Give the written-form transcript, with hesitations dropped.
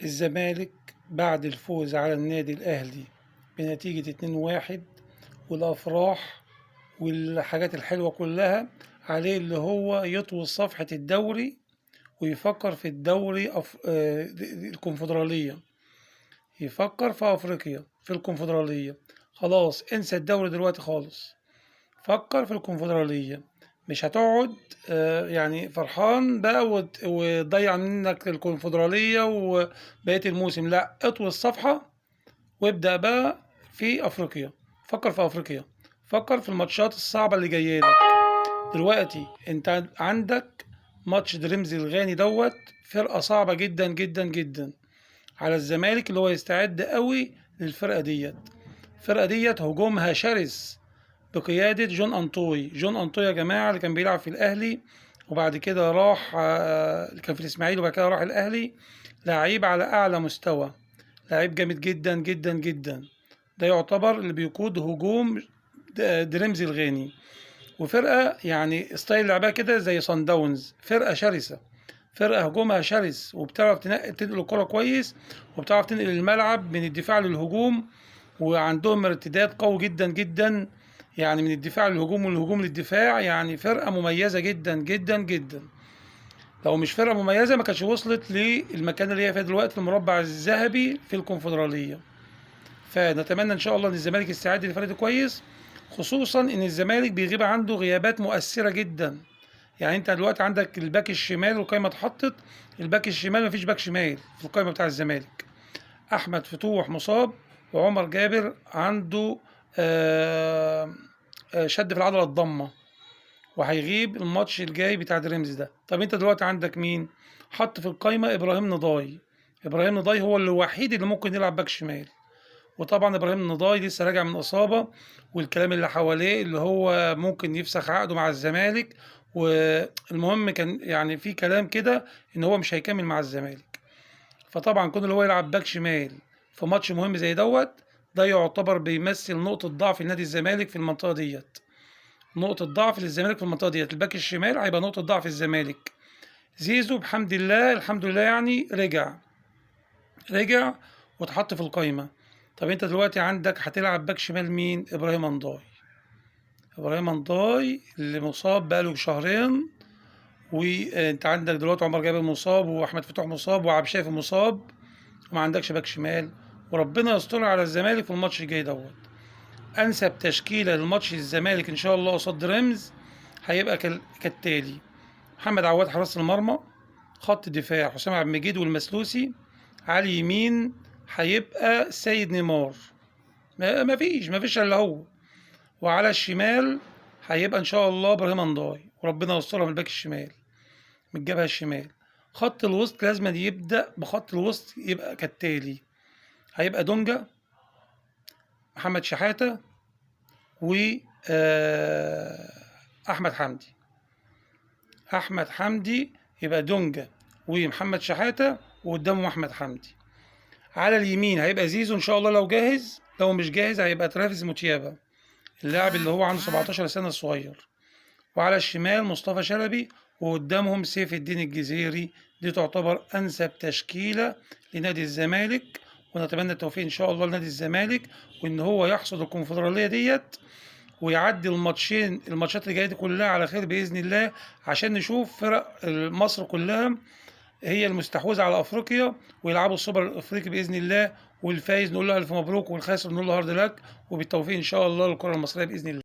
الزمالك بعد الفوز على النادي الأهلي بنتيجة 2-1، والأفراح والحاجات الحلوة كلها عليه اللي هو يطوي صفحة الدوري ويفكر في الدوري الكونفدرالية، يفكر في أفريقيا في الكونفدرالية. خلاص انسى الدوري دلوقتي خالص، فكر في الكونفدرالية. مش هتقعد يعني فرحان بقى وتضيع منك الكونفدرالية وبقية الموسم. لا، اطوي الصفحة وابدأ بقى في أفريقيا. فكر في أفريقيا، فكر في الماتشات الصعبة اللي جاية لك. دلوقتي انت عندك ماتش دريمز الغاني فرقة صعبة جدا جدا جدا على الزمالك، اللي هو يستعد قوي للفرقة ديت. الفرقة ديت هجومها شرس بقيادة جون أنطوي يا جماعة، اللي كان بيلعب في الأهلي وبعد كده راح كان في الإسماعيلي وبعد كده راح الأهلي. لعيب على أعلى مستوى، لعيب جامد جدا جدا جدا. ده يعتبر اللي بيقود هجوم دريمزي الغاني. وفرقة يعني ستايل لعبها كده زي صن داونز، فرقة شرسة، فرقة هجومها شرس وبتعرف تنقل الكرة كويس، وبتعرف تنقل الملعب من الدفاع للهجوم، وعندهم ارتداد قوي جدا جدا، يعني من الدفاع للهجوم والهجوم للدفاع. يعني فرقة مميزة جدا جدا جدا. لو مش فرقة مميزة ما كانتش وصلت للمكان اللي هي فيه دلوقتي، المربع الذهبي في الكونفدرالية. فنتمنى ان شاء الله ان الزمالك يستعد للفريق كويس، خصوصا ان الزمالك بيغيب عنده غيابات مؤثرة جدا. يعني انت دلوقتي عندك الباك الشمال، والقايمة اتحطت الباك الشمال، مفيش باك شمال في القايمة بتاع الزمالك. احمد فتوح مصاب، وعمر جابر عنده شد في العضله الضمه، وهيغيب الماتش الجاي بتاع دريمز ده. طب انت دلوقتي عندك مين حط في القايمه؟ ابراهيم نضاي. ابراهيم نضاي هو الوحيد اللي ممكن يلعب باك شمال. وطبعا ابراهيم نضاي لسه راجع من اصابه، والكلام اللي حواليه اللي هو ممكن يفسخ عقده مع الزمالك. والمهم كان يعني في كلام كده ان هو مش هيكمل مع الزمالك. فطبعا كون اللي هو يلعب باك شمال في ماتش مهم زي ده يعتبر بيمثل نقطة ضعف لنادي الزمالك في المنطقة ديت. نقطة ضعف للزمالك في المنطقة ديت، الباك الشمال هيبقى نقطة ضعف الزمالك. زيزو بحمد الله الحمد لله يعني رجع واتحط في القايمة. طب انت دلوقتي عندك هتلعب باك شمال مين؟ ابراهيم انضاي. ابراهيم انضاي اللي مصاب بقاله شهرين، وانت عندك دلوقتي عمر جابر مصاب، واحمد فتوح مصاب، وعبد الشافي مصاب، وما عندكش باك شمال. وربنا يستر على الزمالك في الماتش الجاي انسب تشكيله للماتش الزمالك ان شاء الله قصاد رمز هيبقى كالتالي: محمد عواد حراس المرمى، خط دفاع حسام عبد المجيد والمسلوسي، على اليمين هيبقى سيد نيمار، ما فيش الا هو، وعلى الشمال هيبقى ان شاء الله ابراهيم انضاي، وربنا يسترها من الباك الشمال من الجبهه الشمال. خط الوسط لازم يبدا بخط الوسط يبقى كالتالي: هيبقى دونجا، محمد شحاتة، و أحمد حمدي. أحمد حمدي يبقى دونجا ومحمد شحاتة وقدامهم أحمد حمدي. على اليمين هيبقى زيزو إن شاء الله لو جاهز، لو مش جاهز هيبقى ترافيس موتيابا، اللاعب اللي هو عنده 17 سنة الصغير. وعلى الشمال مصطفى شلبي، وقدامهم سيف الدين الجزيري. دي تعتبر أنسب تشكيلة لنادي الزمالك، ونتمنى التوفيق إن شاء الله لنادي الزمالك، وإن هو يحصد الكونفدرالية ديت، ويعدي الماتشات اللي جايه دي كلها على خير باذن الله، عشان نشوف فرق مصر كلها هي المستحوذه على افريقيا، ويلعبوا السوبر الافريقي باذن الله. والفايز نقول له الف مبروك، والخاسر نقول له هارد لك، وبالتوفيق ان شاء الله للكره المصريه باذن الله.